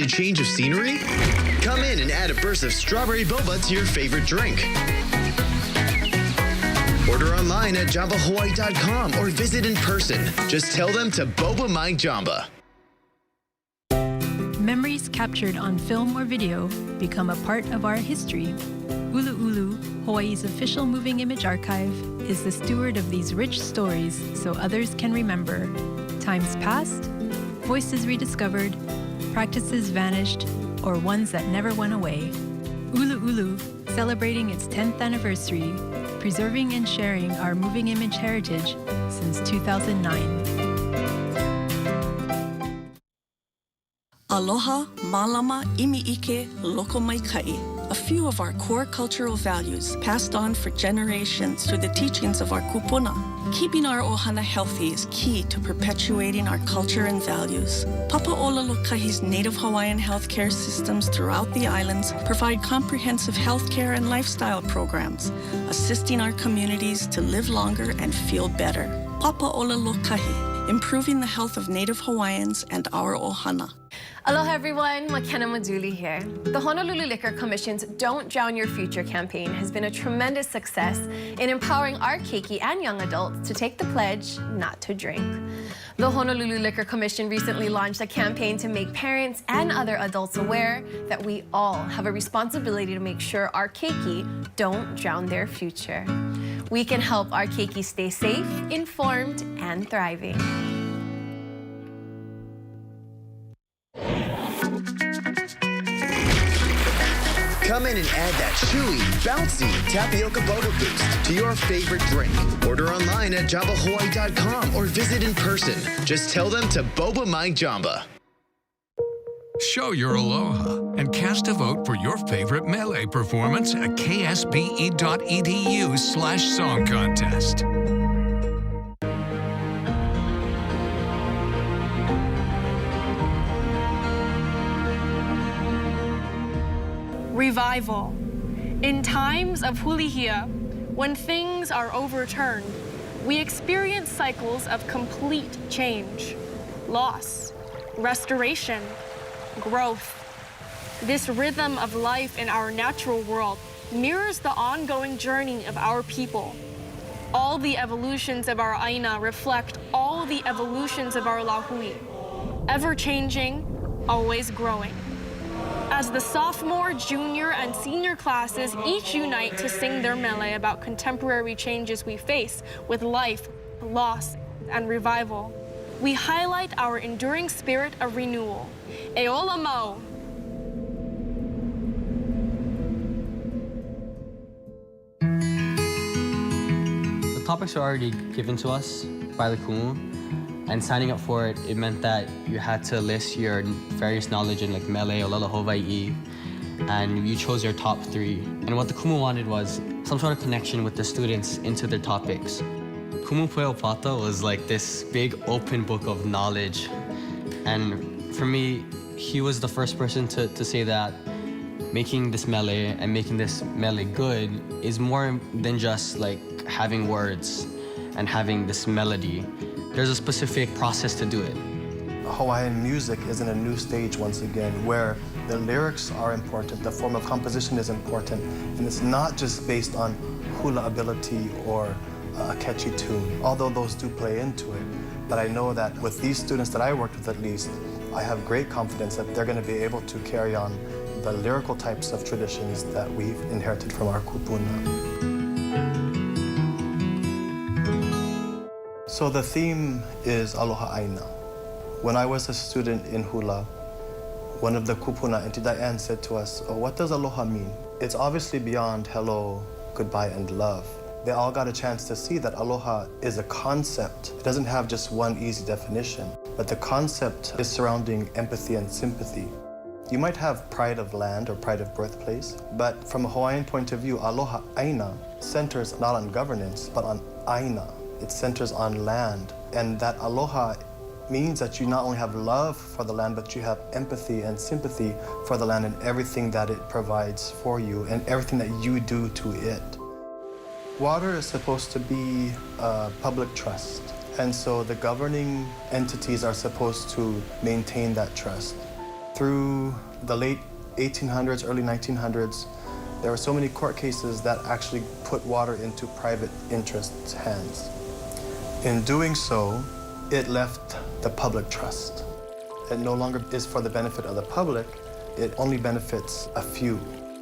change of scenery? Come in and add a burst of strawberry boba to your favorite drink. Order online at jambahawaii.com or visit in person. Just tell them to boba my jamba. Memories captured on film or video become a part of our history. Ulu Ulu, Hawaii's official moving image archive, is the steward of these rich stories so others can remember. Times past, voices rediscovered, practices vanished, or ones that never went away. Ulu Ulu, celebrating its 10th anniversary, preserving and sharing our moving image heritage since 2009. Aloha, malama, imiike, loko mai kai. A few of our core cultural values passed on for generations through the teachings of our kupuna. Keeping our ohana healthy is key to perpetuating our culture and values. Papa'olalokahi's native Hawaiian healthcare systems throughout the islands provide comprehensive healthcare and lifestyle programs, assisting our communities to live longer and feel better. Papa'olalokahi, improving the health of native Hawaiians and our ohana. Aloha everyone, Makena Maduli here. The Honolulu Liquor Commission's Don't Drown Your Future campaign has been a tremendous success in empowering our keiki and young adults to take the pledge not to drink. The Honolulu Liquor Commission recently launched a campaign to make parents and other adults aware that we all have a responsibility to make sure our keiki don't drown their future. We can help our keiki stay safe, informed, and thriving. Come in and add that chewy, bouncy tapioca boba boost to your favorite drink. Order online at jambahawaii.com or visit in person. Just tell them to boba my jamba. Show your aloha and cast a vote for your favorite mele performance at ksbe.edu/song contest. Revival. In times of hulihia, when things are overturned, we experience cycles of complete change, loss, restoration, growth. This rhythm of life in our natural world mirrors the ongoing journey of our people. All the evolutions of our aina reflect all the evolutions of our lahui, ever-changing, always growing. As the sophomore, junior, and senior classes each unite to sing their mele about contemporary changes we face with life, loss, and revival, we highlight our enduring spirit of renewal. E ola mau. The topics are already given to us by the kumu. And signing up for it, it meant that you had to list your various knowledge in like mele, olala Hawaii, and you chose your top 3. And what the kumu wanted was some sort of connection with the students into their topics. Kumu Pueopata was like this big open book of knowledge. And for me, he was the first person to say that making this mele and making this mele good is more than just like having words and having this melody. There's a specific process to do it. Hawaiian music is in a new stage once again, where the lyrics are important, the form of composition is important, and it's not just based on hula ability or a catchy tune, although those do play into it. But I know that with these students that I worked with at least, I have great confidence that they're going to be able to carry on the lyrical types of traditions that we've inherited from our kupuna. So the theme is Aloha Aina. When I was a student in hula, one of the kupuna, Auntie Diane, said to us, "Oh, what does aloha mean?" It's obviously beyond hello, goodbye, and love. They all got a chance to see that aloha is a concept. It doesn't have just one easy definition, but the concept is surrounding empathy and sympathy. You might have pride of land or pride of birthplace, but from a Hawaiian point of view, Aloha Aina centers not on governance, but on Aina. It centers on land, and that aloha means that you not only have love for the land, but you have empathy and sympathy for the land and everything that it provides for you and everything that you do to it. Water is supposed to be a public trust, and so the governing entities are supposed to maintain that trust. Through the late 1800s, early 1900s, there were so many court cases that actually put water into private interests' hands. In doing so, it left the public trust. It no longer is for the benefit of the public, it only benefits a few.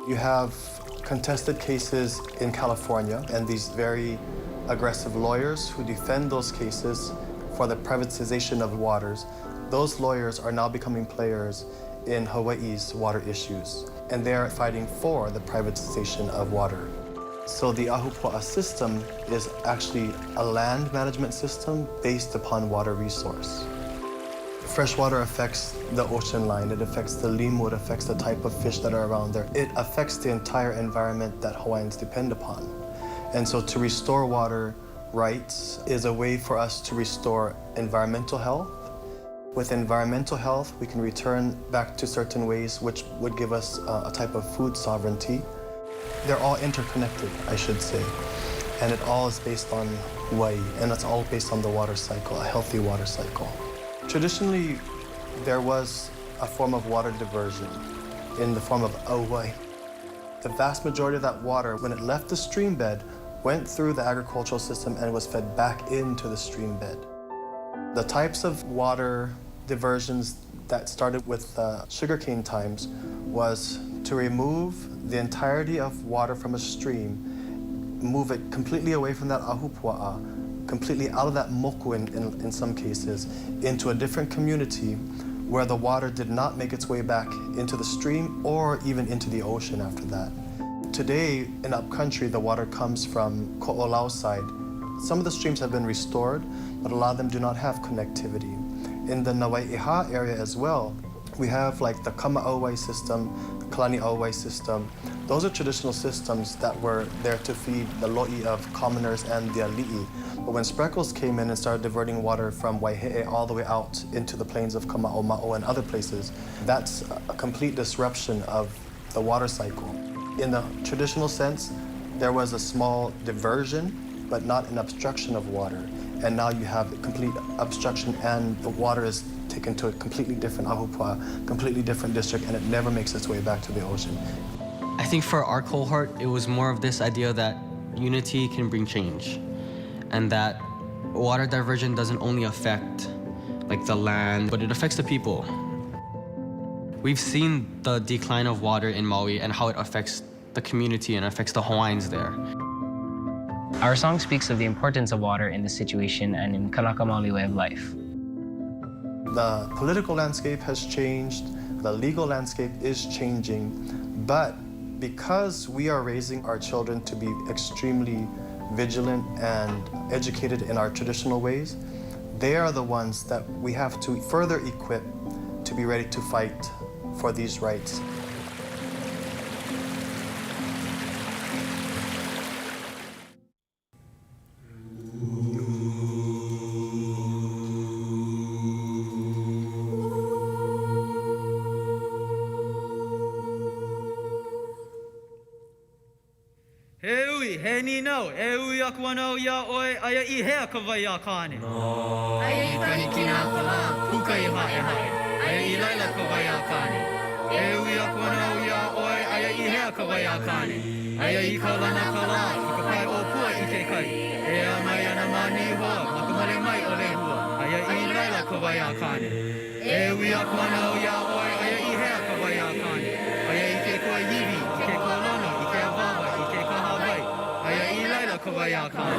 You have contested cases in California and these very aggressive lawyers who defend those cases for the privatization of waters. Those lawyers are now becoming players in Hawaii's water issues, and they are fighting for the privatization of water. So the Ahupua'a system is actually a land management system based upon water resource. Fresh water affects the ocean line, it affects the limu, it affects the type of fish that are around there. It affects the entire environment that Hawaiians depend upon. And so to restore water rights is a way for us to restore environmental health. With environmental health, we can return back to certain ways which would give us a type of food sovereignty. They're all interconnected, I should say. And it all is based on wai, and it's all based on the water cycle, a healthy water cycle. Traditionally, there was a form of water diversion in the form of auwai. The vast majority of that water, when it left the stream bed, went through the agricultural system and was fed back into the stream bed. The types of water diversions that started with sugarcane times was to remove the entirety of water from a stream, move it completely away from that ahupua'a, completely out of that moku in some cases, into a different community where the water did not make its way back into the stream or even into the ocean after that. Today, in upcountry, the water comes from Ko'olau side. Some of the streams have been restored, but a lot of them do not have connectivity. In the Nawai'iha area as well, we have like the Kama'auwai system, the Kalani'auwai system. Those are traditional systems that were there to feed the lo'i of commoners and the ali'i. But when Spreckles came in and started diverting water from Waihe'e all the way out into the plains of Kama'oma'o and other places, that's a complete disruption of the water cycle. In the traditional sense, there was a small diversion, but not an obstruction of water. And now you have complete obstruction and the water is taken to a completely different ahupua'a, completely different district, and it never makes its way back to the ocean. I think for our cohort, it was more of this idea that unity can bring change, and that water diversion doesn't only affect like the land, but it affects the people. We've seen the decline of water in Maui and how it affects the community and affects the Hawaiians there. Our song speaks of the importance of water in this situation and in Kanaka Maoli way of life. The political landscape has changed, the legal landscape is changing, but because we are raising our children to be extremely vigilant and educated in our traditional ways, they are the ones that we have to further equip to be ready to fight for these rights. He ni nau, e ui aku anau ia oe, aia I hea ka vai a kāne. Aia I kahikina ka la, puka I hae hae, aia I laila ka vai a kāne. E ui aku anau ia oe, aia I hea ka vai a kāne. Aia I ka lana ka la, I ka pai o pua I ke kai. E a mai ana mani hoa, makamale mai o le hua, aia I laila ka vai a kāne. E ui aku anau ia oe, aia I hea ka vai a kāne. Aia I ke koe iwi, I ke kolono, I ke awawa, I ke kahawai. Aia I laila ka vai a kāne.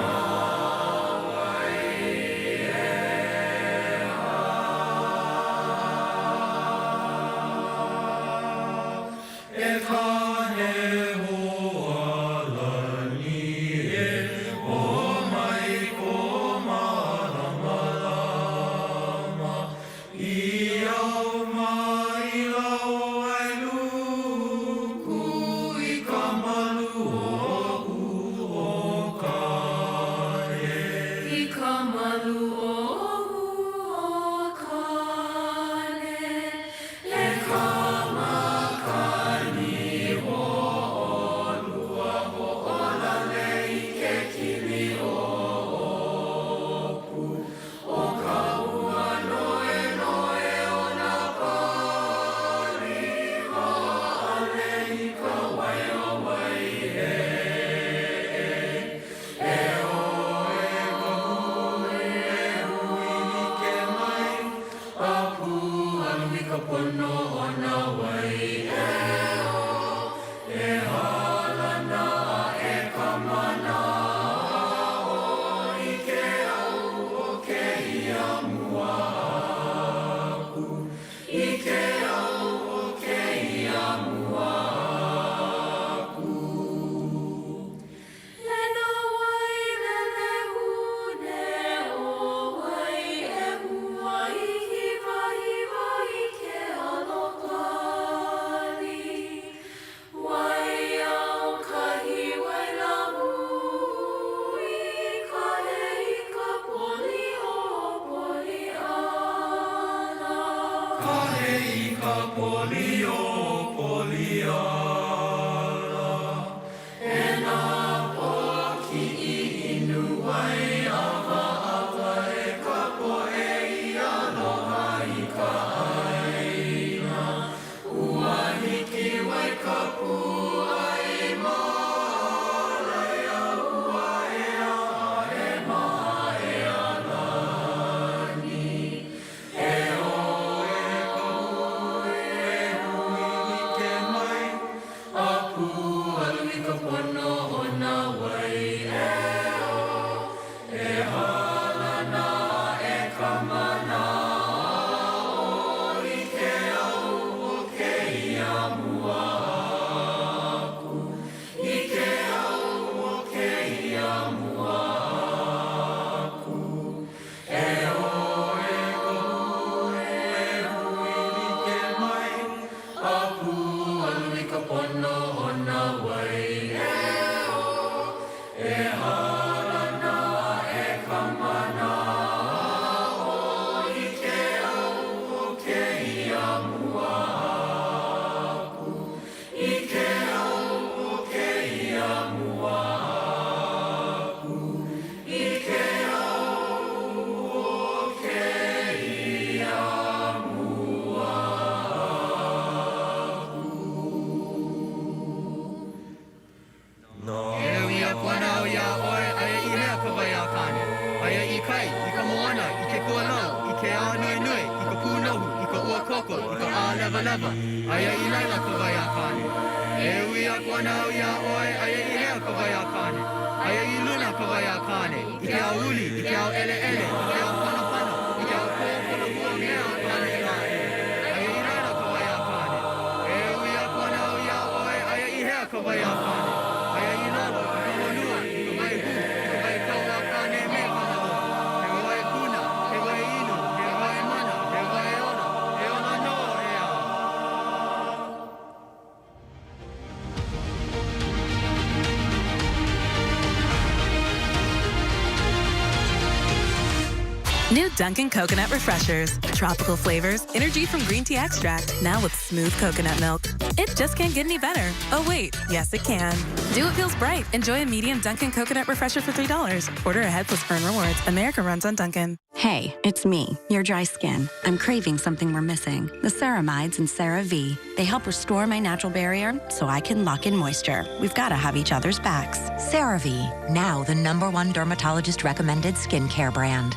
New Dunkin' Coconut Refreshers. Tropical flavors, energy from green tea extract, now with smooth coconut milk. It just can't get any better. Oh wait, yes it can. Do What Feels Bright. Enjoy a medium Dunkin' Coconut Refresher for $3. Order ahead plus earn rewards. America runs on Dunkin'. Hey, it's me, your dry skin. I'm craving something we're missing. The ceramides in CeraVe. They help restore my natural barrier so I can lock in moisture. We've got to have each other's backs. CeraVe, now the #1 dermatologist recommended skincare brand.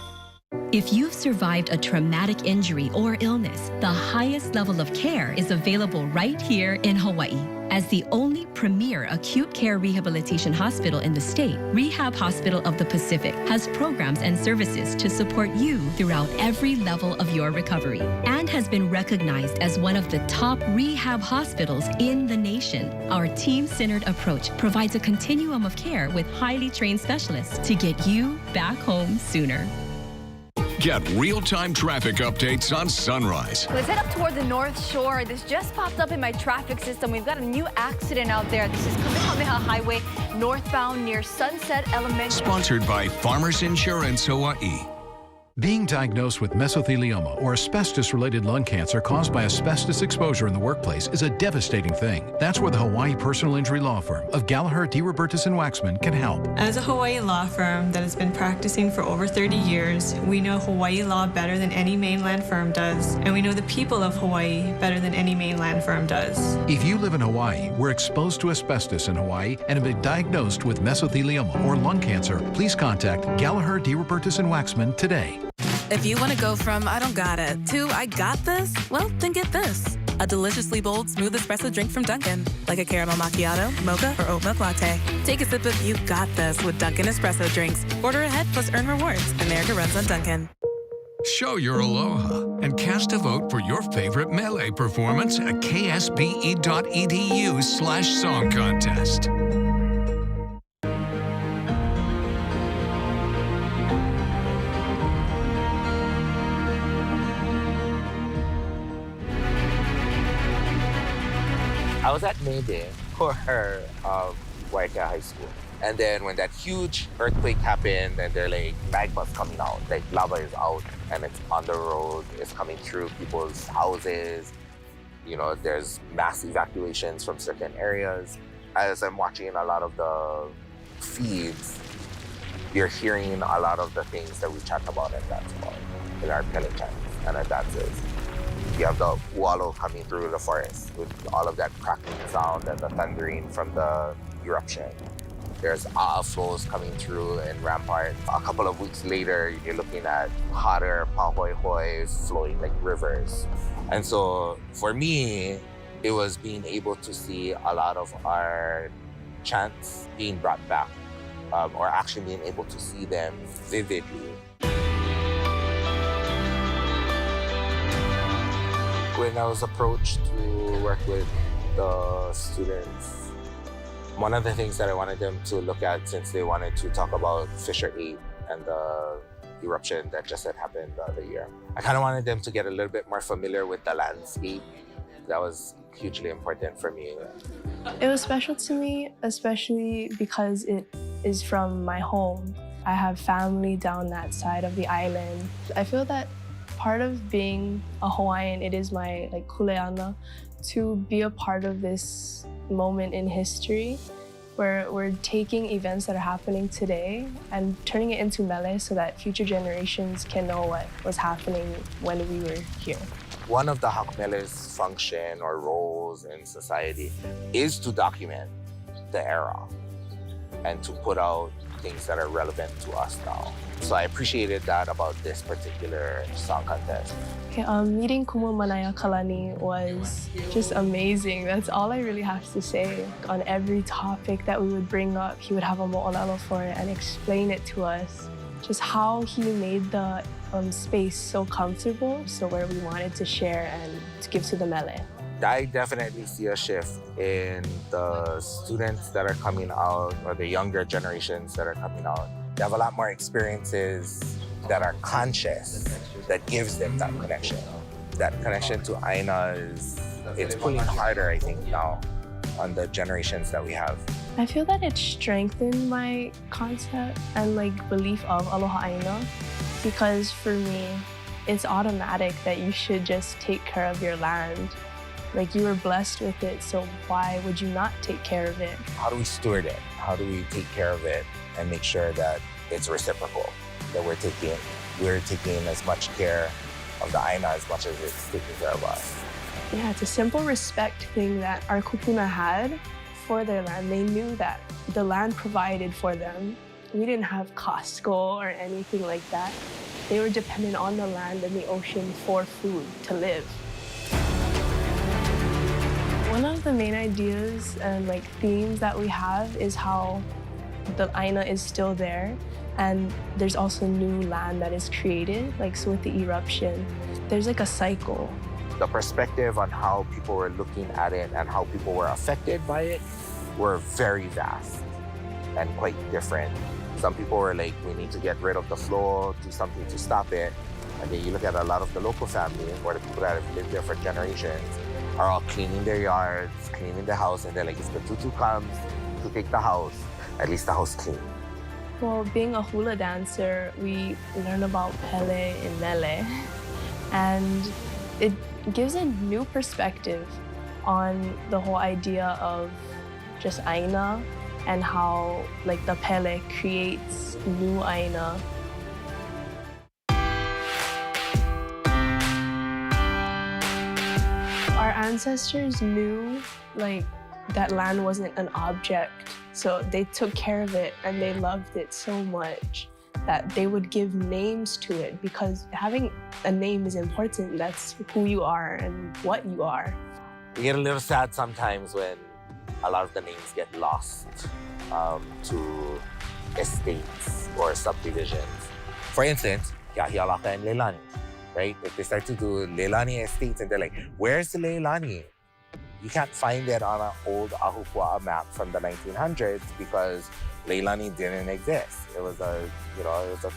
If you've survived a traumatic injury or illness, the highest level of care is available right here in Hawaii. As the only premier acute care rehabilitation hospital in the state, Rehab Hospital of the Pacific has programs and services to support you throughout every level of your recovery and has been recognized as one of the top rehab hospitals in the nation. Our team-centered approach provides a continuum of care with highly trained specialists to get you back home sooner. Get real-time traffic updates on Sunrise. Let's head up toward the North Shore. This just popped up in my traffic system. We've got a new accident out there. This is Kamehameha Highway, northbound near Sunset Elementary. Sponsored by Farmers Insurance Hawaii. Being diagnosed with mesothelioma or asbestos-related lung cancer caused by asbestos exposure in the workplace is a devastating thing. That's where the Hawaii personal injury law firm of Gallagher, DeRobertis, and Waxman can help. As a Hawaii law firm that has been practicing for over 30 years, we know Hawaii law better than any mainland firm does, and we know the people of Hawaii better than any mainland firm does. If you live in Hawaii, were exposed to asbestos in Hawaii, and have been diagnosed with mesothelioma or lung cancer, please contact Gallagher, DeRobertis, and Waxman today. If you want to go from I don't got it to I got this, well, then get this. A deliciously bold, smooth espresso drink from Dunkin'. Like a caramel macchiato, mocha, or oat milk latte. Take a sip of You Got This with Dunkin' espresso drinks. Order ahead plus earn rewards. America runs on Dunkin'. Show your aloha and cast a vote for your favorite melee performance at ksbe.edu/song contest. I was at May Day for Waika High School. And then when that huge earthquake happened and they're like, magma's coming out, like lava is out and it's on the road, it's coming through people's houses. there's mass evacuations from certain areas. As I'm watching a lot of the feeds, you're hearing a lot of the things that we chat about and dance about in our Pele chants and our dances. You have the wallow coming through the forest with all of that crackling sound and the thundering from the eruption. There's flows coming through in Rampart. A couple of weeks later, you're looking at hotter Pahoy Hoy flowing like rivers. And so for me, it was being able to see a lot of our chants being brought back, or actually being able to see them vividly. When I was approached to work with the students, one of the things that I wanted them to look at, since they wanted to talk about Fissure 8 and the eruption that just had happened the other year, I kind of wanted them to get a little bit more familiar with the landscape. That was hugely important for me. It was special to me, especially because it is from my home. I have family down that side of the island. I feel that part of being a Hawaiian, it is my kuleana to be a part of this moment in history where we're taking events that are happening today and turning it into mele so that future generations can know what was happening when we were here. One of the hakmele's function or roles in society is to document the era and to put out things that are relevant to us now. So I appreciated that about this particular song contest. Okay, meeting Kumu Manaya Kalani was just amazing. That's all I really have to say. On every topic that we would bring up, he would have a mo'olelo for it and explain it to us. Just how he made the space so comfortable, so where we wanted to share and to give to the mele. I definitely see a shift in the students that are coming out, or the younger generations that are coming out. They have a lot more experiences that are conscious, that gives them that connection. That connection to Aina it's pulling harder, I think, now on the generations that we have. I feel that it strengthened my concept and belief of Aloha Aina, because for me, it's automatic that you should just take care of your land. You were blessed with it, so why would you not take care of it? How do we steward it? How do we take care of it and make sure that it's reciprocal? That we're taking as much care of the Aina as much as it's taking care of us. Yeah, it's a simple respect thing that our kupuna had for their land. They knew that the land provided for them. We didn't have Costco or anything like that. They were dependent on the land and the ocean for food to live. One of the main ideas and themes that we have is how the Aina is still there, and there's also new land that is created. So with the eruption, there's a cycle. The perspective on how people were looking at it and how people were affected by it were very vast and quite different. Some people were like, we need to get rid of the flow, do something to stop it. And then you look at a lot of the local families, or the people that have lived there for generations, are all cleaning their yards, cleaning the house, and they're like, if the tutu comes to take the house, at least the house clean. Well, being a hula dancer, we learn about Pele and Mele, and it gives a new perspective on the whole idea of just Aina and how the Pele creates new Aina. Our ancestors knew that land wasn't an object, so they took care of it and they loved it so much that they would give names to it, because having a name is important. That's who you are and what you are. We get a little sad sometimes when a lot of the names get lost to estates or subdivisions. For instance, Kahialaka and Leilani, right? If they start to do Leilani estates and they're like, where's the Leilani? You can't find it on an old Ahupua'a map from the 1900s because Leilani didn't exist. It was a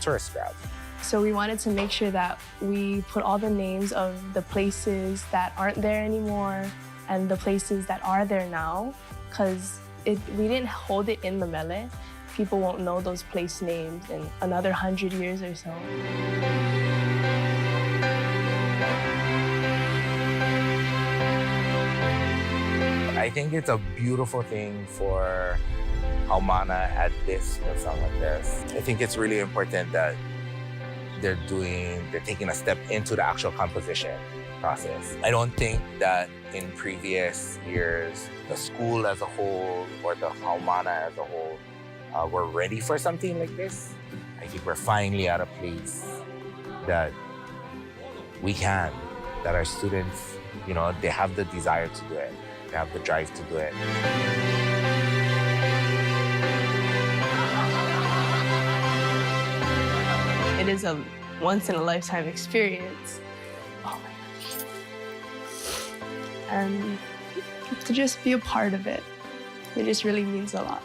tourist grab. So we wanted to make sure that we put all the names of the places that aren't there anymore and the places that are there now, because we didn't hold it in the mele. People won't know those place names in another 100 years or so. I think it's a beautiful thing for Haumana at this song like this. I think it's really important that they're taking a step into the actual composition process. I don't think that in previous years, the school as a whole or the Haumana as a whole were ready for something like this. I think we're finally at a place that we can, that our students, they have the desire to do it. They have the drive to do it. It is a once-in-a-lifetime experience. Oh my gosh. And to just be a part of it, it just really means a lot.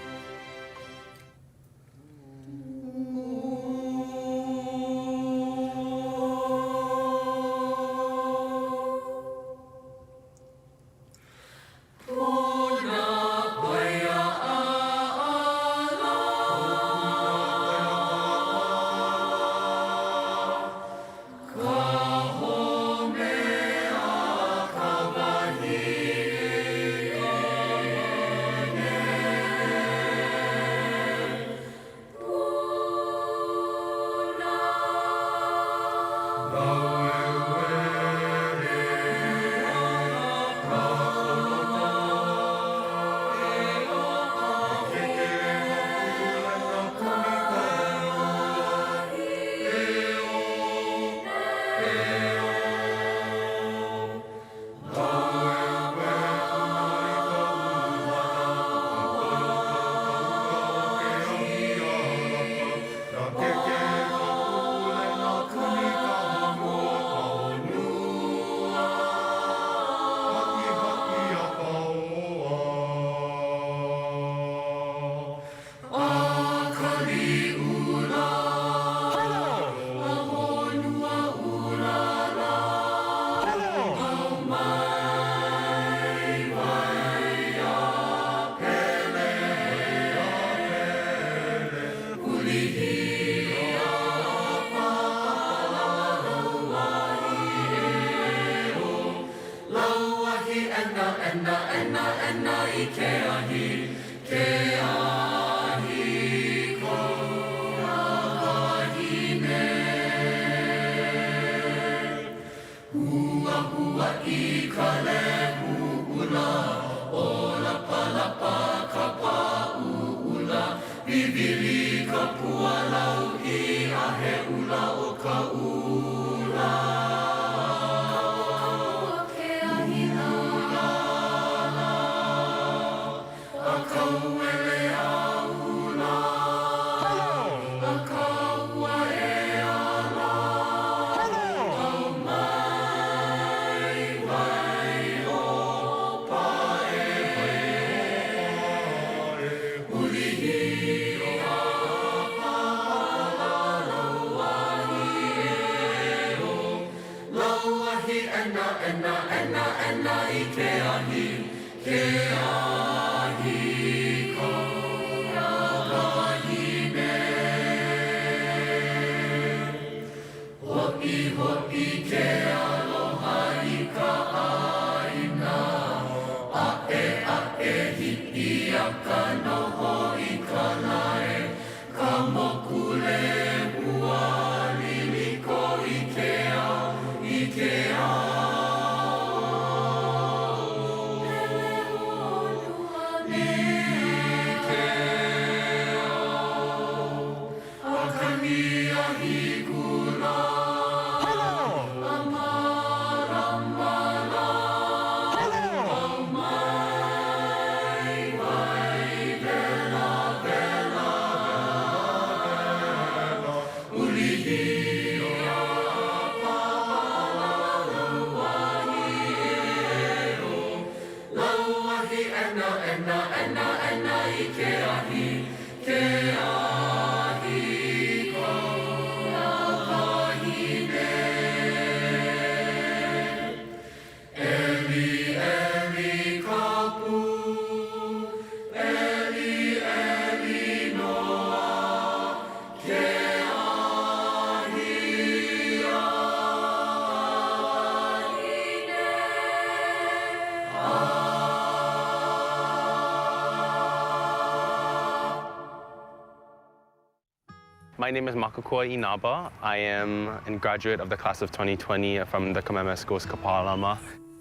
My name is Makakua Inaba. I am a graduate of the class of 2020 from the Kamehameha Schools Kapalama.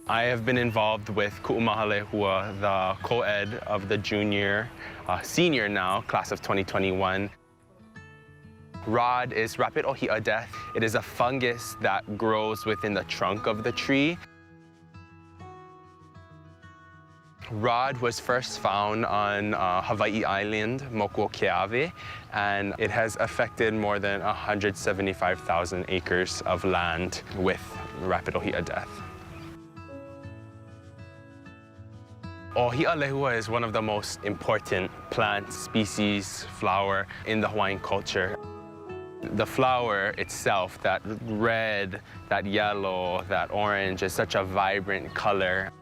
I have been involved with Ku'umahalehua, the co-ed of the senior now, class of 2021. Rod is rapid ohia death. It is a fungus that grows within the trunk of the tree. Rod was first found on Hawaii Island, Mokuokeawe, and it has affected more than 175,000 acres of land with rapid ohia death. Ohia lehua is one of the most important plant species, flower in the Hawaiian culture. The flower itself, that red, that yellow, that orange, is such a vibrant color.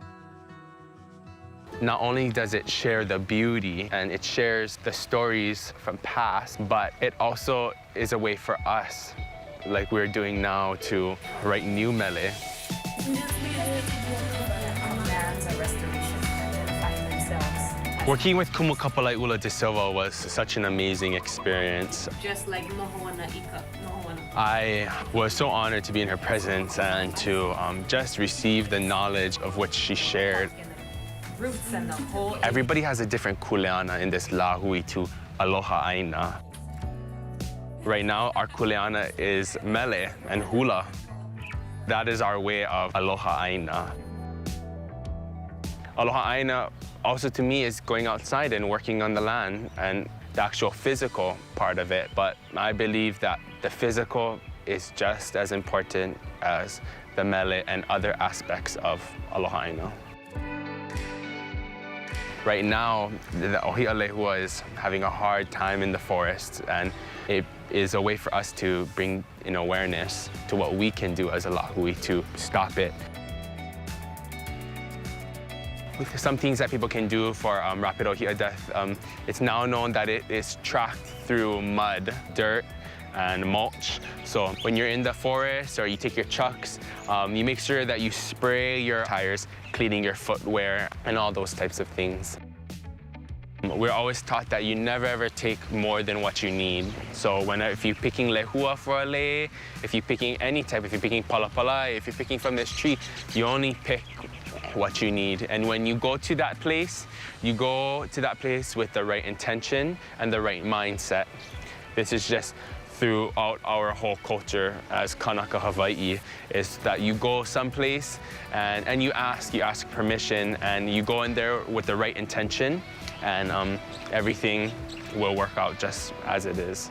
Not only does it share the beauty and it shares the stories from past, but it also is a way for us, like we're doing now, to write new mele. Working with Kumu Kapolai Ula de Silva was such an amazing experience. Just like Nohoana Ika, Nohoana. I was so honored to be in her presence and to just receive the knowledge of which she shared. Roots and the whole... Everybody has a different kuleana in this lahui to aloha aina. Right now, our kuleana is mele and hula. That is our way of aloha aina. Aloha aina also to me is going outside and working on the land and the actual physical part of it. But I believe that the physical is just as important as the mele and other aspects of aloha aina. Right now, the ohia lehua is having a hard time in the forest, and it is a way for us to bring in awareness to what we can do as a lahui to stop it. With some things that people can do for rapid ohia death, it's now known that it is tracked through mud, dirt, and mulch. So when you're in the forest or you take your trucks, you make sure that you spray your tires, cleaning your footwear, and all those types of things. We're always taught that you never ever take more than what you need. So if you're picking lehua for a lei, if you're picking any type, if you're picking palapalai, if you're picking from this tree, you only pick what you need. And when you go to that place, you go to that place with the right intention and the right mindset. This is just throughout our whole culture as Kanaka Hawaii, is that you go someplace and you ask permission, and you go in there with the right intention, and everything will work out just as it is.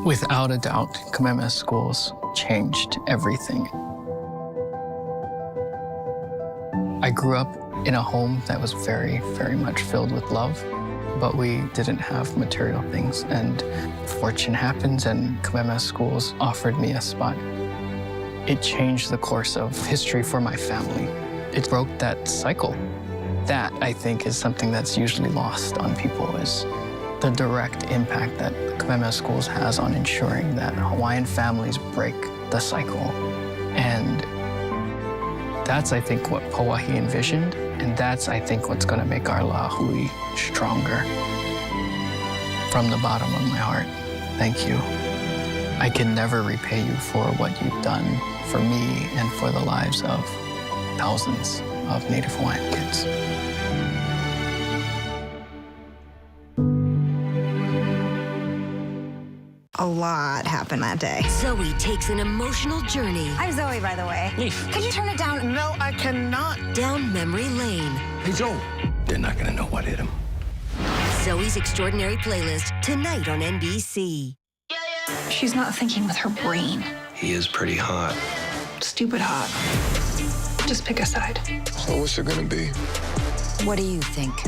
Without a doubt, Kamehameha schools changed everything. I grew up in a home that was very, very much filled with love, but we didn't have material things. And fortune happens, and Kamehameha schools offered me a spot. It changed the course of history for my family. It broke that cycle. That, I think, is something that's usually lost on people, is the direct impact that Kamehameha schools has on ensuring that Hawaiian families break the cycle. And that's, I think, what Pauahi envisioned, and that's, I think, what's going to make our lahui stronger. From the bottom of my heart, thank you. I can never repay you for what you've done for me and for the lives of thousands of Native Hawaiian kids. A lot happened that day. Zoe takes an emotional journey. I'm Zoe, by the way. Leaf. Could you turn it down? No, I cannot. Down memory lane. Hey, Joe. They're not gonna know what hit him. Zoe's Extraordinary Playlist, tonight on NBC. She's not thinking with her brain. He is pretty hot. Stupid hot. Just pick a side. So what's it gonna be? What do you think?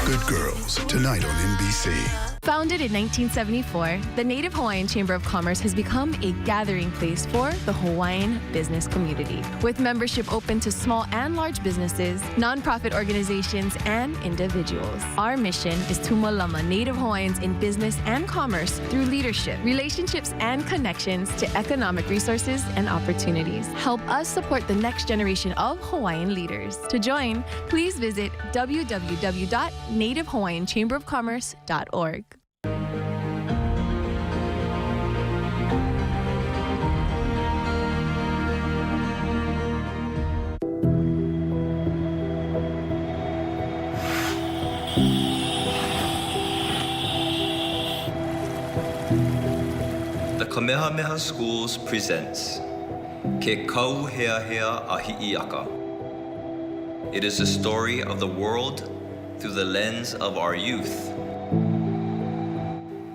Good Girls, tonight on NBC. Founded in 1974, the Native Hawaiian Chamber of Commerce has become a gathering place for the Hawaiian business community. With membership open to small and large businesses, nonprofit organizations, and individuals. Our mission is to malama Native Hawaiians in business and commerce through leadership, relationships, and connections to economic resources and opportunities. Help us support the next generation of Hawaiian leaders. To join, please visit www.nativehawaiianchamberofcommerce.org. The Kamehameha Schools presents Ke Kau Hea Hea a Hi'iaka. It is the story of the world through the lens of our youth.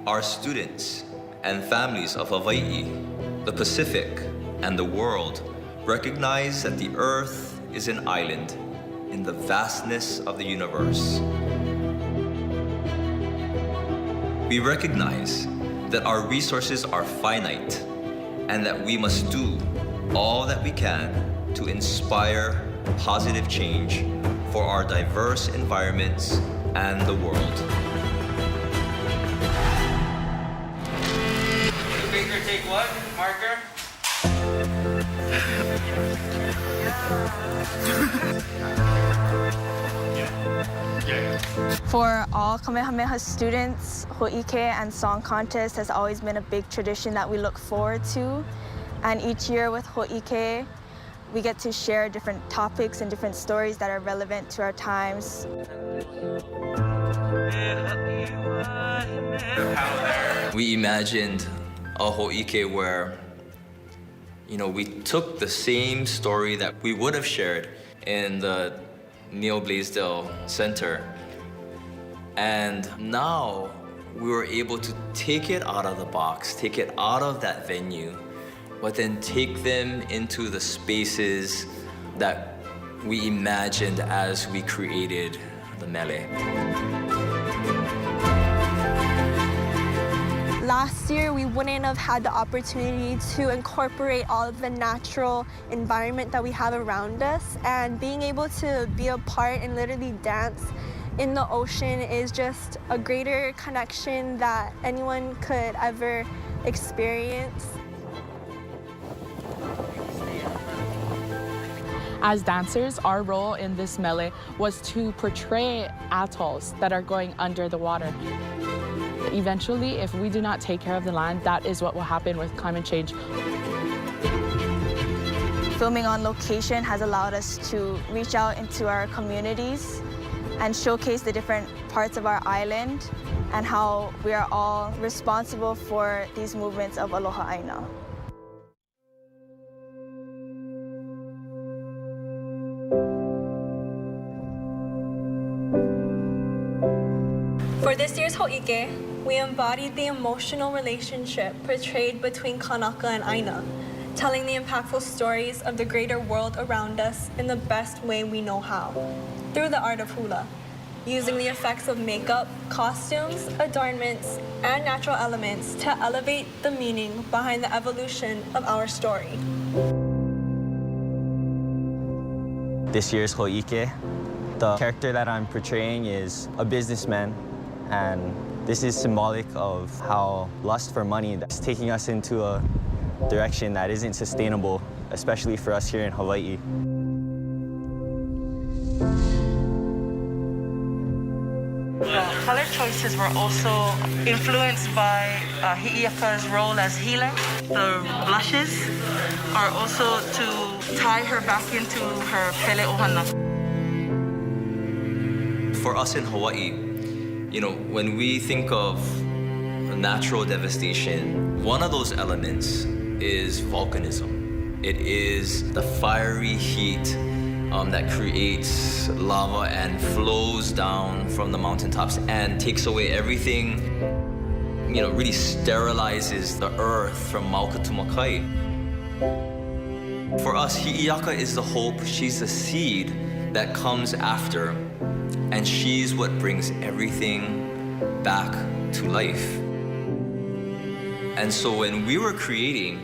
Our students and families of Hawaii, the Pacific, and the world recognize that the Earth is an island in the vastness of the universe. We recognize that our resources are finite and that we must do all that we can to inspire positive change for our diverse environments and the world. Finger take what? Marker? For all Kamehameha students, Ho'ike and song contest has always been a big tradition that we look forward to. And each year with Ho'ike, we get to share different topics and different stories that are relevant to our times. We imagined a Ho'ike where, we took the same story that we would have shared in the Neil Blaisdell Center. And now we were able to take it out of the box, take it out of that venue, but then take them into the spaces that we imagined as we created the mele. Last year, we wouldn't have had the opportunity to incorporate all of the natural environment that we have around us, and being able to be a part and literally dance in the ocean is just a greater connection that anyone could ever experience. As dancers, our role in this mele was to portray atolls that are going under the water. Eventually, if we do not take care of the land, that is what will happen with climate change. Filming on location has allowed us to reach out into our communities and showcase the different parts of our island and how we are all responsible for these movements of Aloha Aina. For this year's Ho'ike, we embodied the emotional relationship portrayed between Kanaka and Aina, telling the impactful stories of the greater world around us in the best way we know how, through the art of hula, using the effects of makeup, costumes, adornments, and natural elements to elevate the meaning behind the evolution of our story. This year's Ho'ike, the character that I'm portraying is a businessman, and this is symbolic of how lust for money is taking us into a direction that isn't sustainable, especially for us here in Hawaii. The color choices were also influenced by Hi'iaka's role as healer. The blushes are also to tie her back into her pele ohana. For us in Hawaii, you know, when we think of natural devastation, one of those elements is volcanism. It is the fiery heat that creates lava and flows down from the mountaintops and takes away everything, you know, really sterilizes the earth from Mauka to Makai. For us, Hi'iaka is the hope, she's the seed that comes after, and she's what brings everything back to life. And so when we were creating,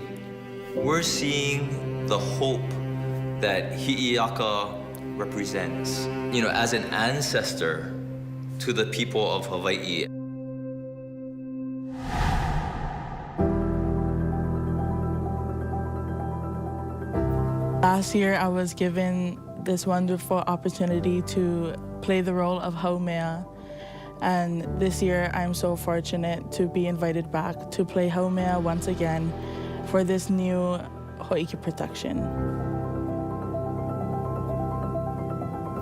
we're seeing the hope that Hi'iaka represents, you know, as an ancestor to the people of Hawaii. Last year, I was given this wonderful opportunity to play the role of Haumea. And this year, I'm so fortunate to be invited back to play Haumea once again for this new Ho'ike production.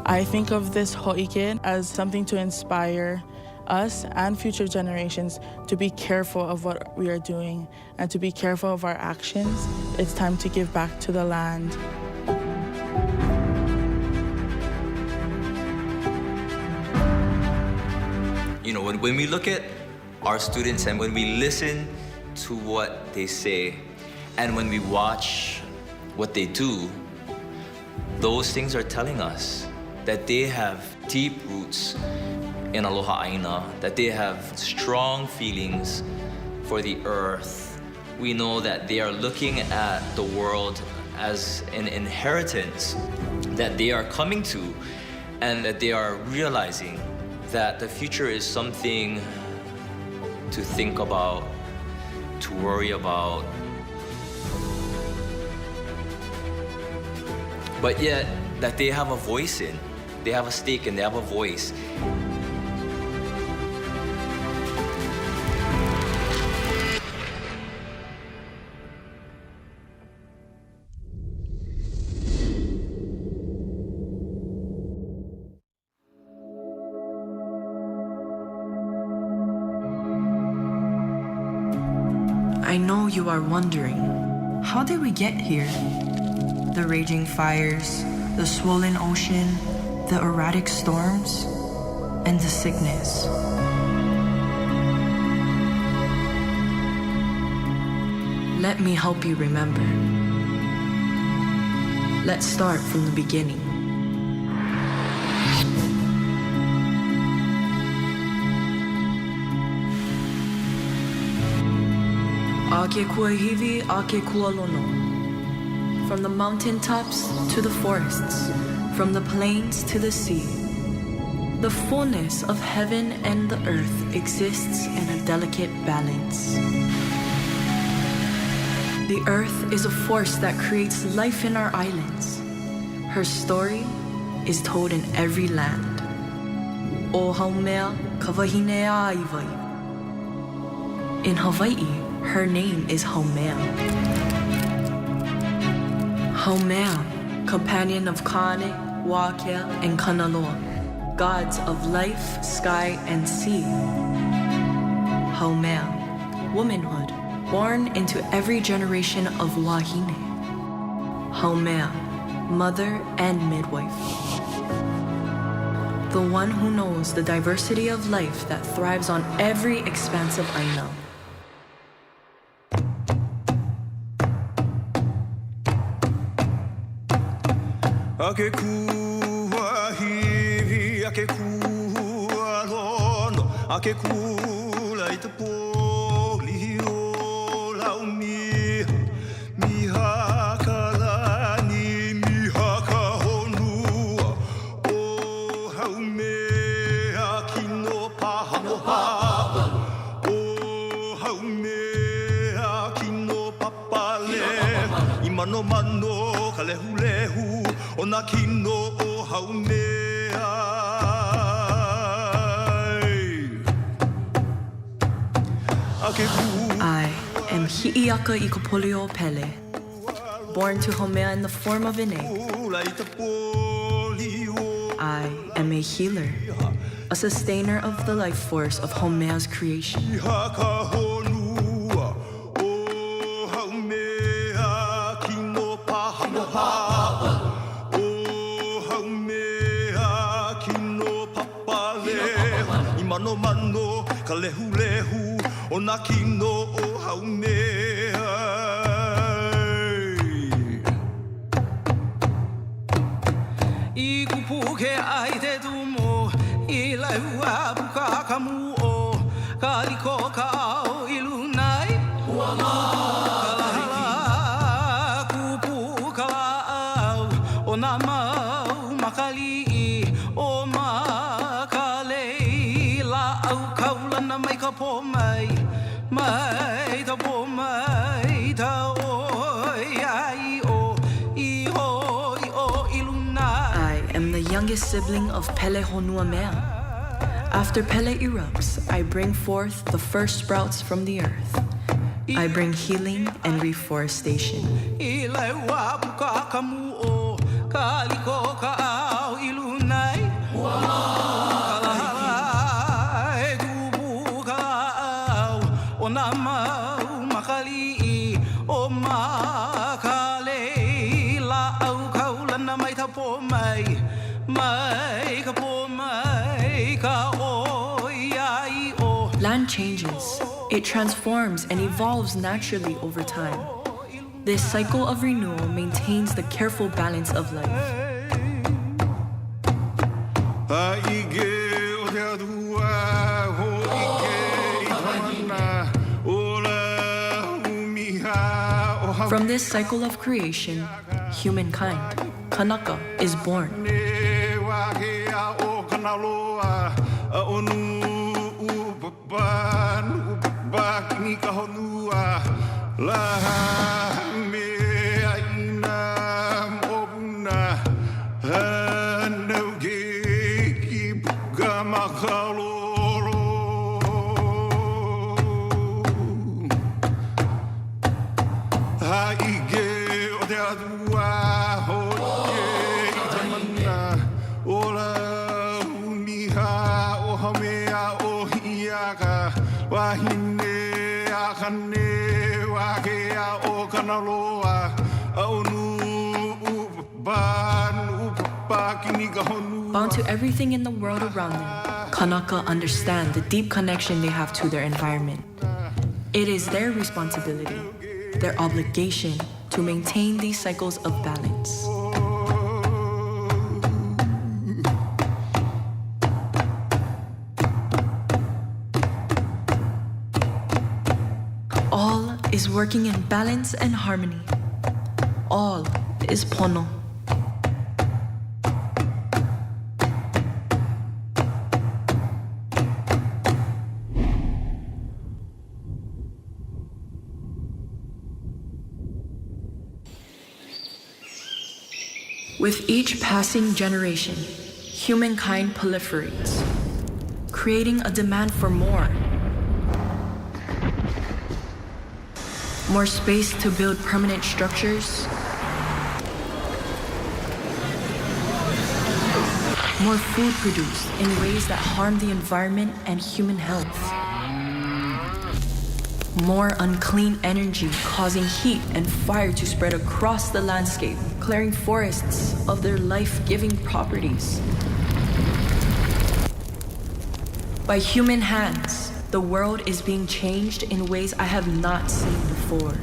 I think of this Ho'ike as something to inspire us and future generations to be careful of what we are doing and to be careful of our actions. It's time to give back to the land. You know, when we look at our students and when we listen to what they say and when we watch what they do, those things are telling us that they have deep roots in Aloha Aina, that they have strong feelings for the earth. We know that they are looking at the world as an inheritance that they are coming to, and that they are realizing that the future is something to think about, to worry about. But yet, that they have a voice in. They have a stake and they have a voice. I know you are wondering, how did we get here? The raging fires, the swollen ocean, the erratic storms, and the sickness. Let me help you remember. Let's start from the beginning. Ake kuahivi, ake kualono. From the mountaintops to the forests, from the plains to the sea. The fullness of heaven and the earth exists in a delicate balance. The earth is a force that creates life in our islands. Her story is told in every land. O Haumea Kawahine Iwai. In Hawaii, her name is Haumea. Haumea, companion of Kane, Wakea, and Kanaloa, gods of life, sky, and sea. Haumea, womanhood, born into every generation of Wahine. Haumea, mother and midwife. the one who knows the diversity of life that thrives on every expansive aina. Ake kua hivi, ake kua lono, ake kula i te poli o laumi. Miha ka lani, miha ka honua, o haumea kino paha. O haumea kino papale, i mano mano ka lehu lehu. Ona kino o haumea. I am Hi'iaka Ikopolio Pele, born to Haumea in the form of an egg. I am a healer, a sustainer of the life force of Haumea's creation. Mano mano ka lehu lehu ona kino o haumea. I kupuke ai te tumo I laua puka kamu o kaliko ka au ilunai kalahala kupu kala au ona mau makali o mai ka po mai ta po mai ta oi ai o I o iluna. I am the youngest sibling of Pele Honua Mea. After Pele erupts, I bring forth the first sprouts from the earth. I bring healing and reforestation. I lewa puka kamu o kaliko ka au ilunai ona mau makali o makale la au kaulana mai ta po mai ka po mai ka o ai o. Land changes. It transforms and evolves naturally over time. This cycle of renewal maintains the careful balance of life. From this cycle of creation, humankind, Kanaka, is born. Bound to everything in the world around them, Kanaka understand the deep connection they have to their environment. It is their responsibility, their obligation, to maintain these cycles of balance. All is working in balance and harmony. All is Pono. With each passing generation, humankind proliferates, creating a demand for more. More space to build permanent structures. More food produced in ways that harm the environment and human health. More unclean energy causing heat and fire to spread across the landscape, clearing forests of their life-giving properties. By human hands, the world is being changed in ways I have not seen before.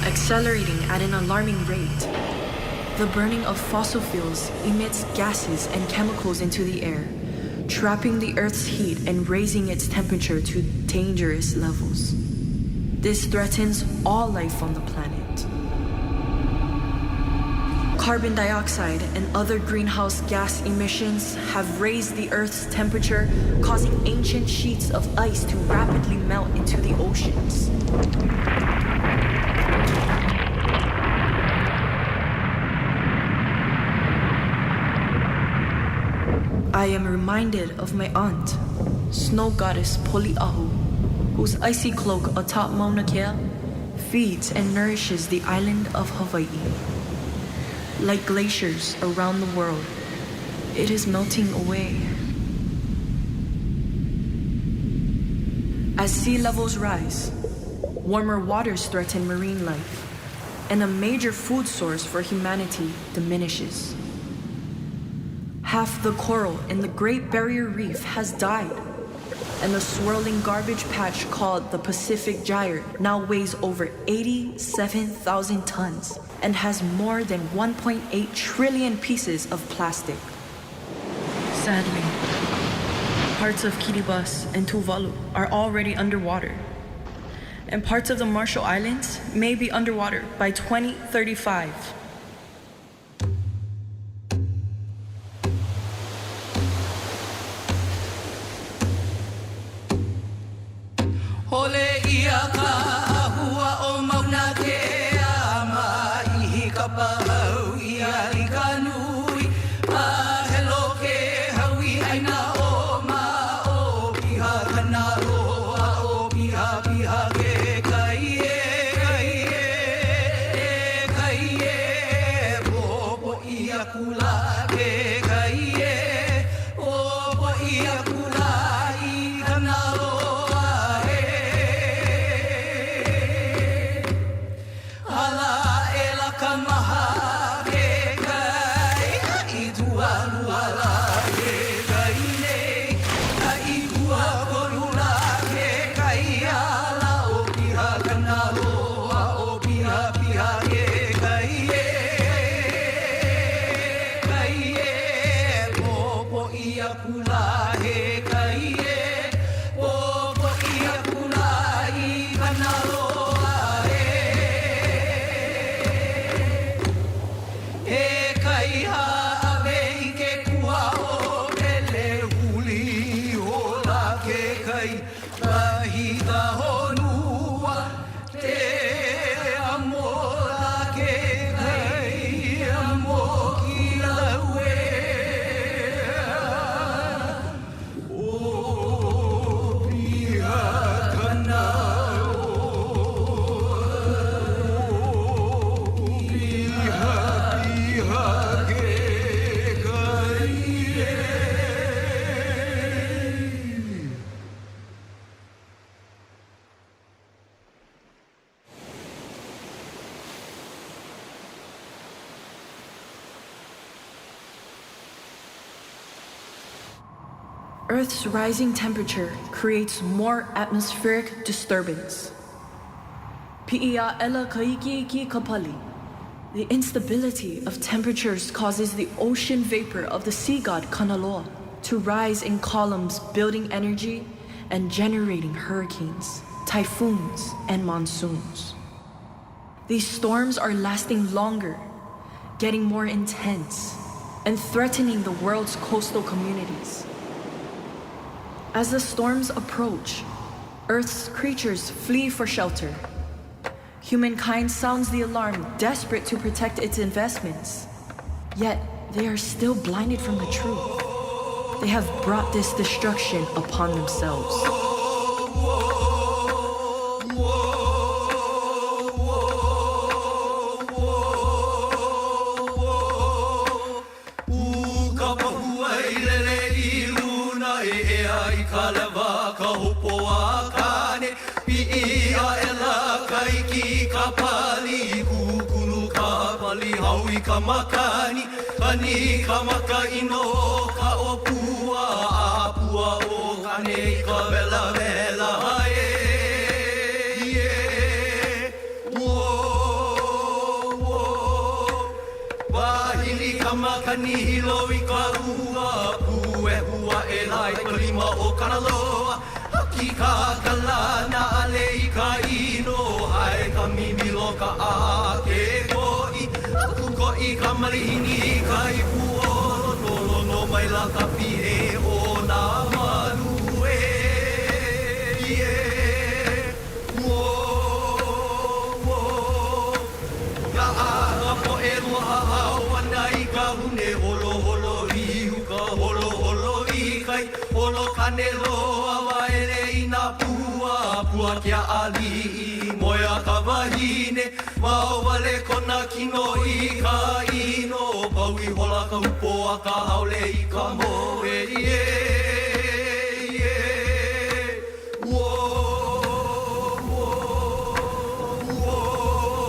Accelerating at an alarming rate, the burning of fossil fuels emits gases and chemicals into the air, trapping the Earth's heat and raising its temperature to dangerous levels. This threatens all life on the planet. Carbon dioxide and other greenhouse gas emissions have raised the Earth's temperature, causing ancient sheets of ice to rapidly melt into the oceans. I am reminded of my aunt, snow goddess Poli'ahu, whose icy cloak atop Mauna Kea feeds and nourishes the island of Hawaii. Like glaciers around the world, it is melting away. As sea levels rise, warmer waters threaten marine life, and a major food source for humanity diminishes. Half the coral in the Great Barrier Reef has died, and the swirling garbage patch called the Pacific Gyre now weighs over 87,000 tons and has more than 1.8 trillion pieces of plastic. Sadly, parts of Kiribati and Tuvalu are already underwater, and parts of the Marshall Islands may be underwater by 2035. Hole ia ka hua o Mauna Kea ma ihi ka pahau ia I ka nui a helo ke haui aina o ma o piha kana roa o piha piha ke kai e po ia kula ke kai po ia kula I kana roa kai Kahi ka honua Te amo la ke kai Amo ki laue O pia kana Earth's rising temperature creates more atmospheric disturbance. Pi'ia ela kaiki ki kapali. The instability of temperatures causes the ocean vapor of the sea god Kanaloa to rise in columns, building energy and generating hurricanes, typhoons, and monsoons. These storms are lasting longer, getting more intense, and threatening the world's coastal communities. As the storms approach, Earth's creatures flee for shelter. Humankind sounds the alarm, desperate to protect its investments. Yet, they are still blinded from the truth. They have brought this destruction upon themselves. Kamakani, kani kamaka ino ka opua apua o kane ka vela vela hae wo wo wahili kamakani hilo I ka ua pue hua e lai kalima o Kanaloa haki ka kalana ale I ka ino hae ka mimilo ka ake koi I ka malihini kai puolo tolo no mai la ka pie o na manue wo wo ya a po e roha hawana I ka hune holo holo ihu ka holo holo I kai holo kane loa waere I na pua pua kia ali moia ka wahine Mawale kona kino I ka ino Paui hola ka upo a ka haole I ka moe Wo wo wo wo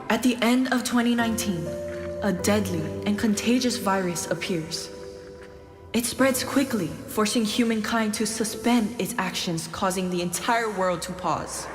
At the end of 2019, a deadly and contagious virus appears. It spreads quickly, forcing humankind to suspend its actions, causing the entire world to pause.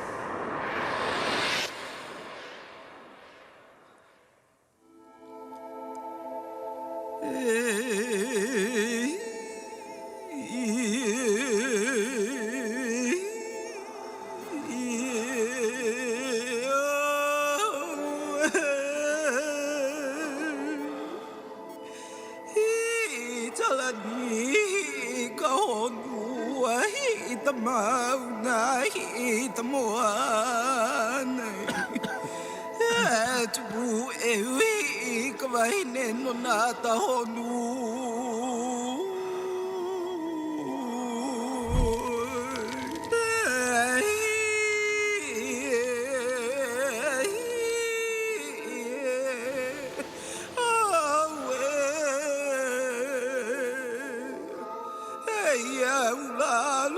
ia ula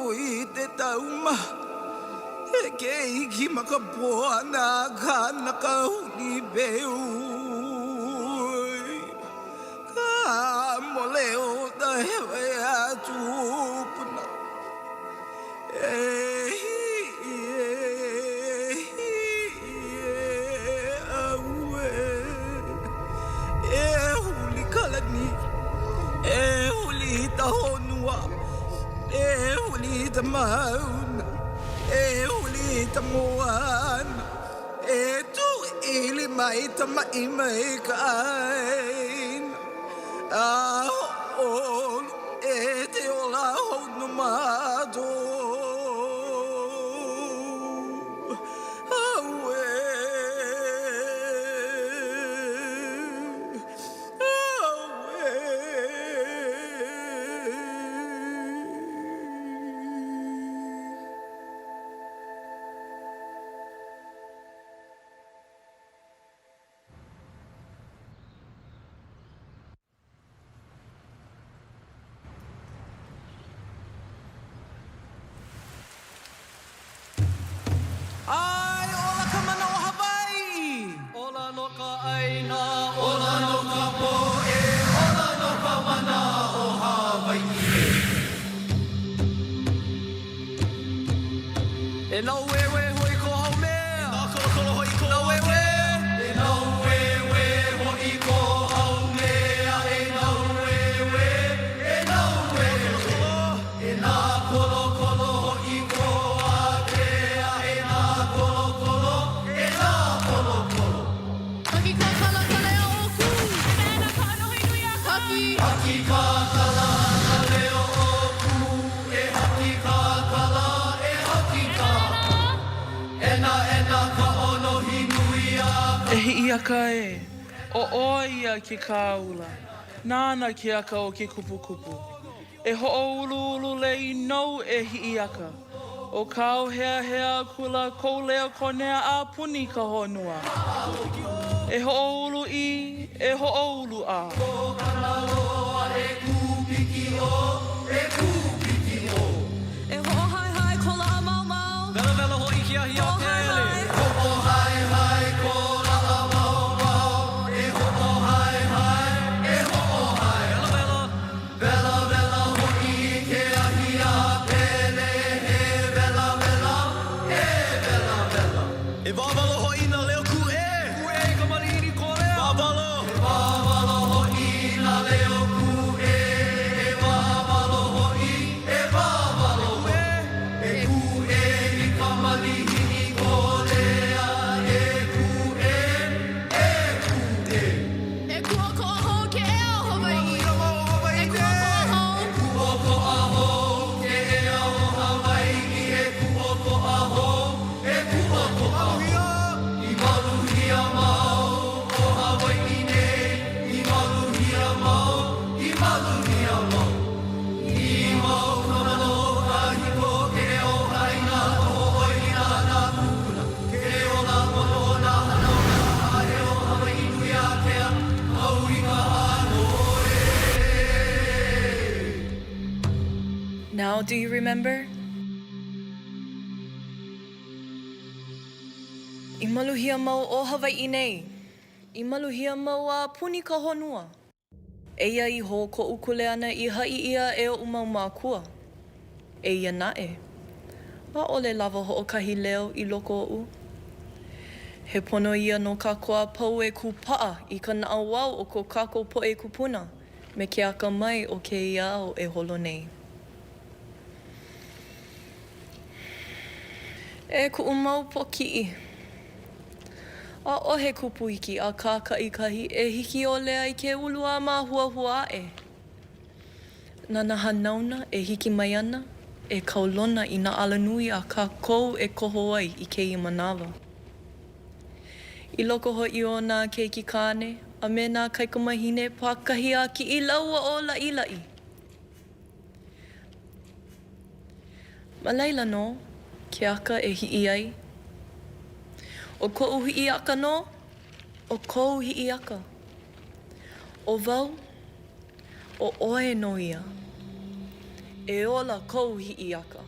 ui te tauma. E ke iki makapoa na kana ka huli beu. Ka moleo da hewe atu puna. Huli kalani. Huli ta honua. Huli ta mauna. Huli ta moana. Tu ili mai ta mai mai kaina. Te ola honu mato. Ai, ola ka mana o Hawaii. Ola no ka aina, ola no ka poe, ola no ka mana o Hawaii. E nau wewe hoi ko hau mea. E nau kolokolo hoi ko nau wewe. E nau wewe hoi ko hau mea. E nau wewe, e nau wewe. E nā kolokolo hoi ko atea. E nā kolokolo, e nā kolokolo. Haki ka kala kala o oku. Mena ka nohi nui a haki. Haki ka kala na leo oku. E haki ka kala, e haki ka. Ena ka ono hinui a ka. E hi'i aka e. O oia ki ka ula. Nāna ki aka o ki kupu kupu. E ho'o ulu ulu lei nou e hi'i aka. O kau hea hea kula kou leo konea a puni ka honua. E ho'o ulu I, e ho'o ulu a. Ko kana loa e kūpiki o, e kūpiki o. E ho'o hai hai ko la mau mau. Vela vela ho'i ki ahi a tele. Ho'o hai hai ko la mau mau. E ho'o hai hai, e ho'o hai. Vela vela. Vela vela ho'i ke ahi a tele. He vela vela, he vela vela. E wawalo ho'i na leo ku'e. Ku'e ka malihini korea. Wawalo. E wawalo ho'i na leo ku'e. E wawalo ho'i, e wawalo ho'i. E ku'e I ka malihini korea. E ku'e, e ku'e. E kua ko aho ke e o Hawaii. E kua ko aho. Kuoko aho, ke e au Hawaii. E kuoko aho, e kuoko aho. I maluhia mau o Hawaii nei. I maluhia mau, I maluhia mau. I mau kona loa hiko ke o haina o oina na kukuna. Ke o na mono na hana o na hae o Hawaii nui a kea. Au I ka ano Now, do you remember? I maluhia mau o Hawaii nei. I maluhia mau a puni ka honua. Eia I ho ko ukule ana I hai ia e o umau mākua. Eia nae. A ole lava ho o kahi leo I loko o u. He pono ia no ka koa pau e kupaa I ka nao wau o ko kako po e kupuna. Me ke aka mai o ke ia o e holo nei. E ku umau po ki'i. A ohe kupu iki a kāka I kahi e hiki o lea I ke ulua mā hua hua e. Nana hanauna e hiki mai ana e kaulona I na alanui a ka kou e koho ai I ke I manawa. I loko ho'i o nā keiki kāne a me nā kaikamahine pākahi a ki I laua o lai lai. Ma leila no, ke aka e hi'i ai. O ko'u hi'i aka no, o kou hi'i aka. O wau, o oe noia. E ola kou hi'i aka.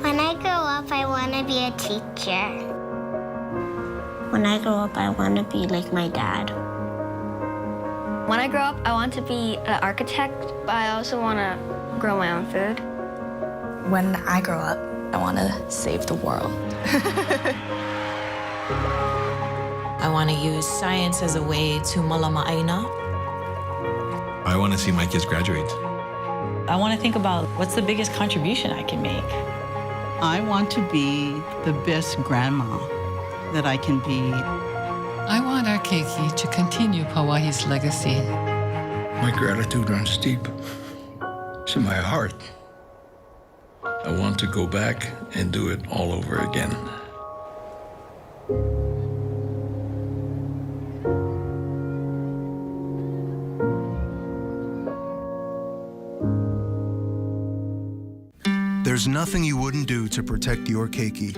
When I grow up, I want to be a teacher. When I grow up, I want to be like my dad. When I grow up, I want to be an architect, but I also want to grow my own food. When I grow up, I want to save the world. I want to use science as a way to malama'aina. I want to see my kids graduate. I want to think about what's the biggest contribution I can make. I want to be the best grandma that I can be. I want our keiki to continue Hawaii's legacy. My gratitude runs deep. It's in my heart. I want to go back and do it all over again. There's nothing you wouldn't do to protect your keiki.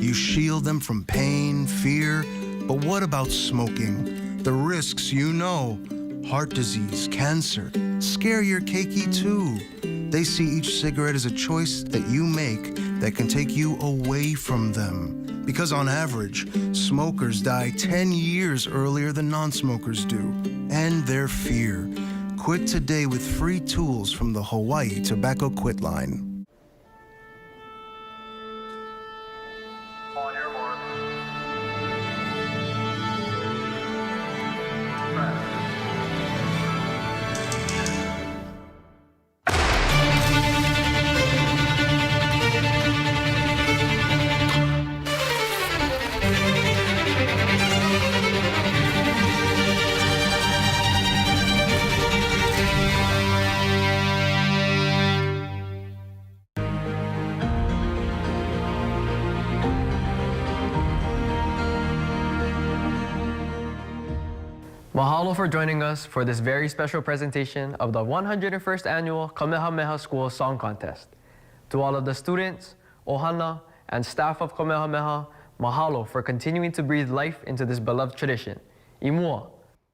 You shield them from pain, fear, but what about smoking? The risks you know. Heart disease, cancer, scare your keiki too. They see each cigarette as a choice that you make that can take you away from them. Because on average, smokers die 10 years earlier than non-smokers do. End their fear. Quit today with free tools from the Hawaii Tobacco Quit Line. Mahalo for joining us for this very special presentation of the 101st Annual Kamehameha School Song Contest. To all of the students, ohana, and staff of Kamehameha, mahalo for continuing to breathe life into this beloved tradition. Imua.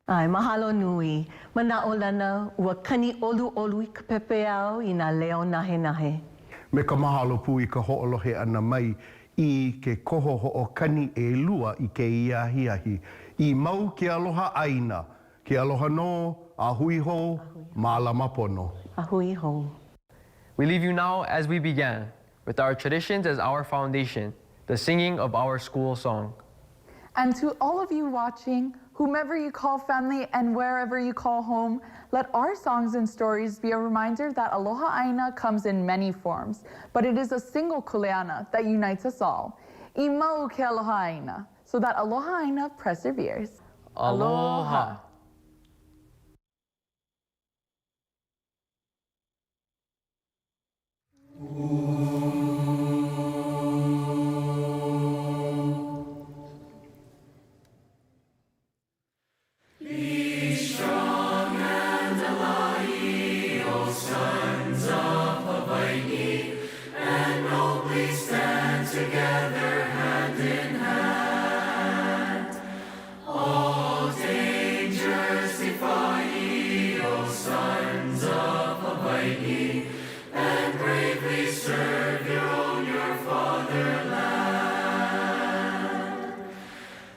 Ai, mahalo nui. Manaolana ua kani olu i ka pepeao i nā leo nahe. Me ka mahalo pū i ka ho'olohe ana mai I ke koho ho'okani e lua I ke iahiahi. I mau ke aloha aina, ke aloha no, ahui ho, mālama pono. Ahui ho. We leave you now as we began, with our traditions as our foundation, the singing of our school song. And to all of you watching, whomever you call family and wherever you call home, let our songs and stories be a reminder that Aloha Aina comes in many forms, but it is a single kuleana that unites us all. I mau ke Aloha Aina, so that Aloha Aina perseveres. Aloha. together hand in hand. All dangers defy ye, O sons of Hawaii, and bravely serve your own, your fatherland.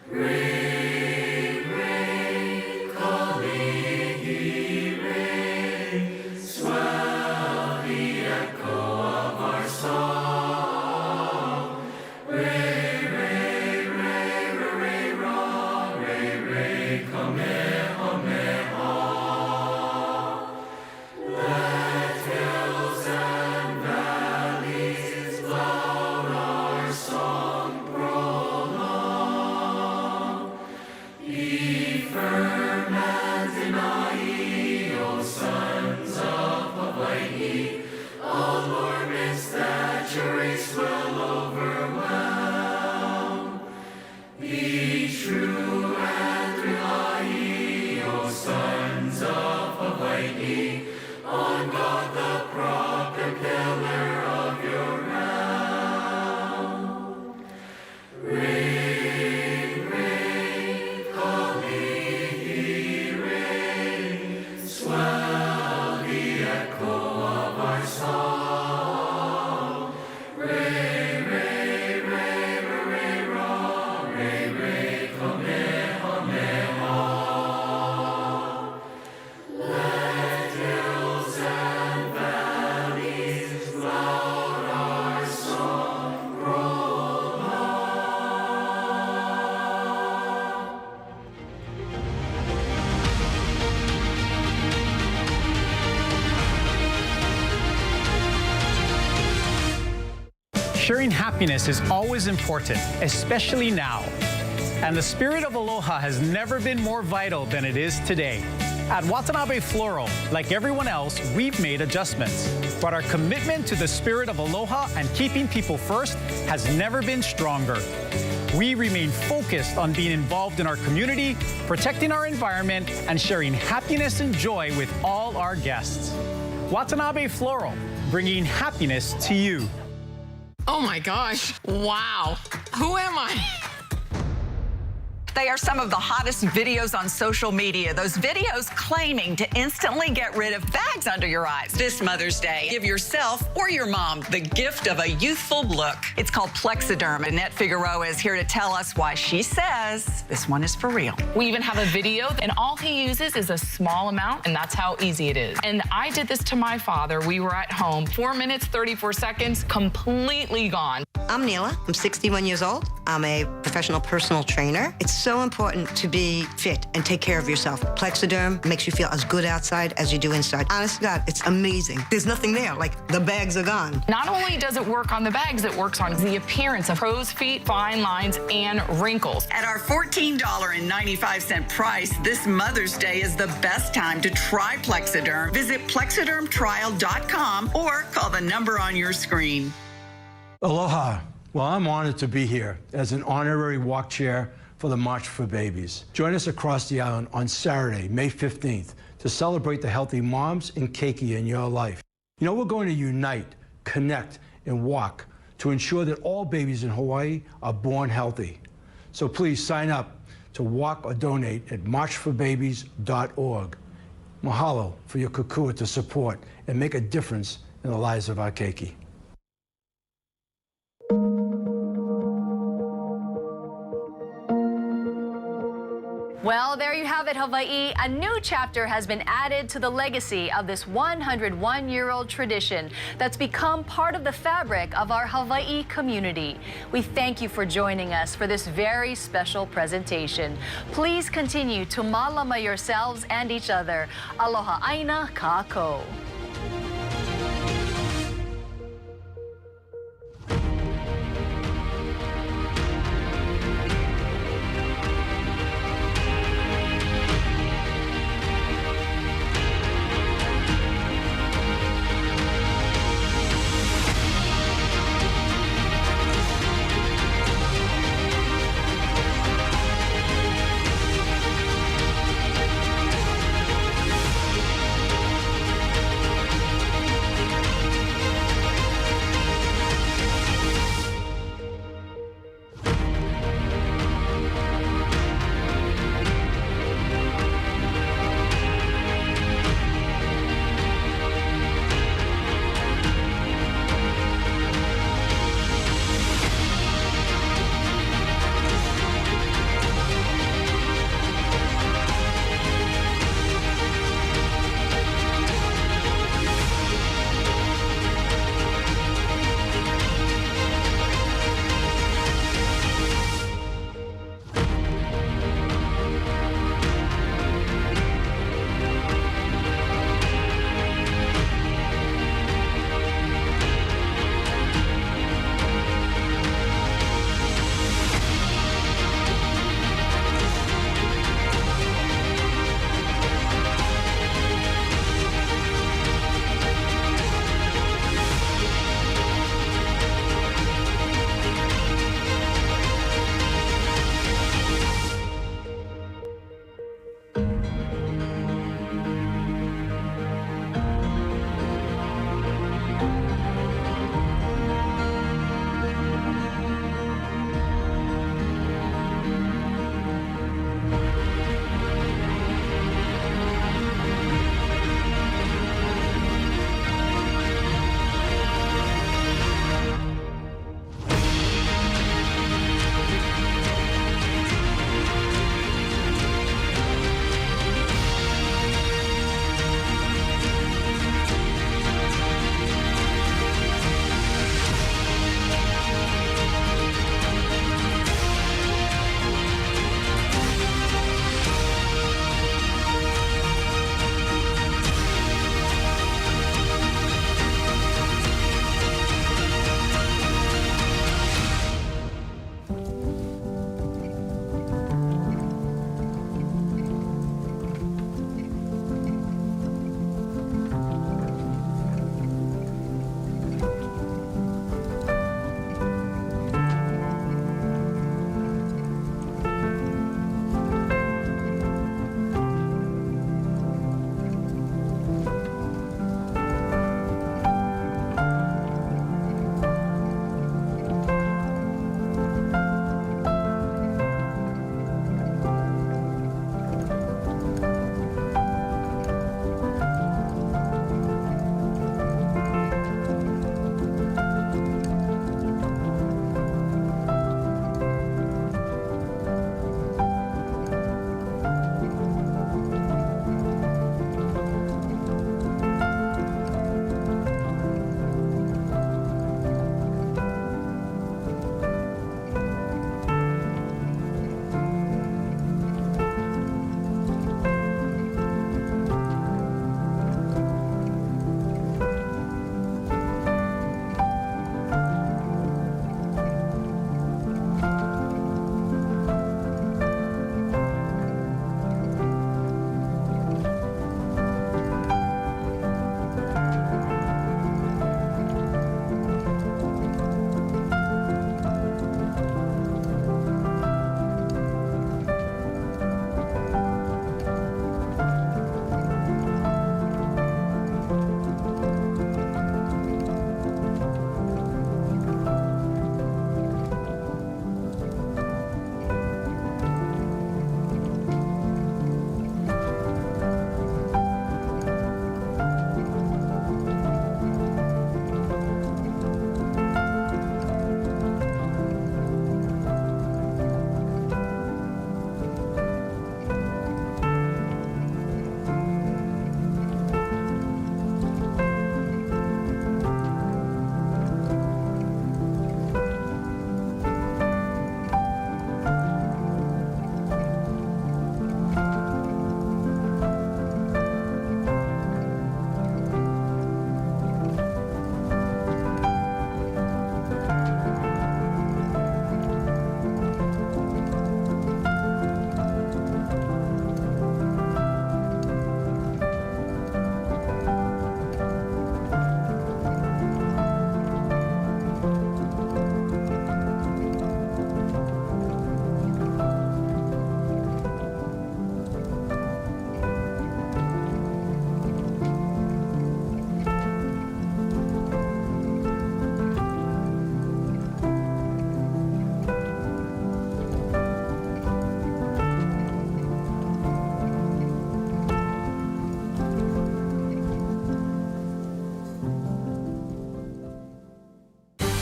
Ring, ring, kalihi, ring, swell the echo of our song. Ray, ray, ray, ray, ra, ray, ray, kamehameha. Let hills and valleys loud our song prolong. Be firm and deny, O sons of Hawaii, allurements that your race will overwhelm. Be true and rely, O sons of Hawaii, on God the proper pillar of your realm. Ring, ring, kalihi, ring, swell the echo of our song. Ray, ray, ray, ray, ra, ray, ray, kamehameha. Let hills and valleys loud our song prolong. Sharing happiness is always important, especially now. And the spirit of aloha has never been more vital than it is today. At Watanabe Floral, like everyone else, we've made adjustments. But our commitment to the spirit of aloha and keeping people first has never been stronger. We remain focused on being involved in our community, protecting our environment, and sharing happiness and joy with all our guests. Watanabe Floral, bringing happiness to you. Oh my gosh, wow. Who am I? They are some of the hottest videos on social media. Those videos claiming to instantly get rid of bags under your eyes. This Mother's Day, give yourself or your mom the gift of a youthful look. It's called Plexiderm. Annette Figueroa is here to tell us why she says this one is for real. We even have a video, and all he uses is a small amount, and that's how easy it is. And I did this to my father. We were at home, 4 minutes, 34 seconds, completely gone. I'm Neela. I'm 61 years old. I'm a professional personal trainer. It's so important to be fit and take care of yourself. Plexiderm makes you feel as good outside as you do inside. Honest to God, it's amazing. There's nothing there, like the bags are gone. Not only does it work on the bags, it works on the appearance of crow's feet, fine lines, and wrinkles. At our $14.95 price, this Mother's Day is the best time to try Plexiderm. Visit plexidermtrial.com or call the number on your screen. Aloha. Well, I'm honored to be here as an honorary walk chair for the March for Babies. Join us across the island on Saturday, May 15th, to celebrate the healthy moms and keiki in your life. You know, we're going to unite, connect, and walk to ensure that all babies in Hawaii are born healthy. So please sign up to walk or donate at marchforbabies.org. Mahalo for your kukua to support and make a difference in the lives of our keiki. Well, there you have it, Hawaii. A new chapter has been added to the legacy of this 101-year-old tradition that's become part of the fabric of our Hawaii community. We thank you for joining us for this very special presentation. Please continue to malama yourselves and each other. Aloha aina kākou.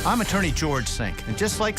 I'm attorney George Sink, and just like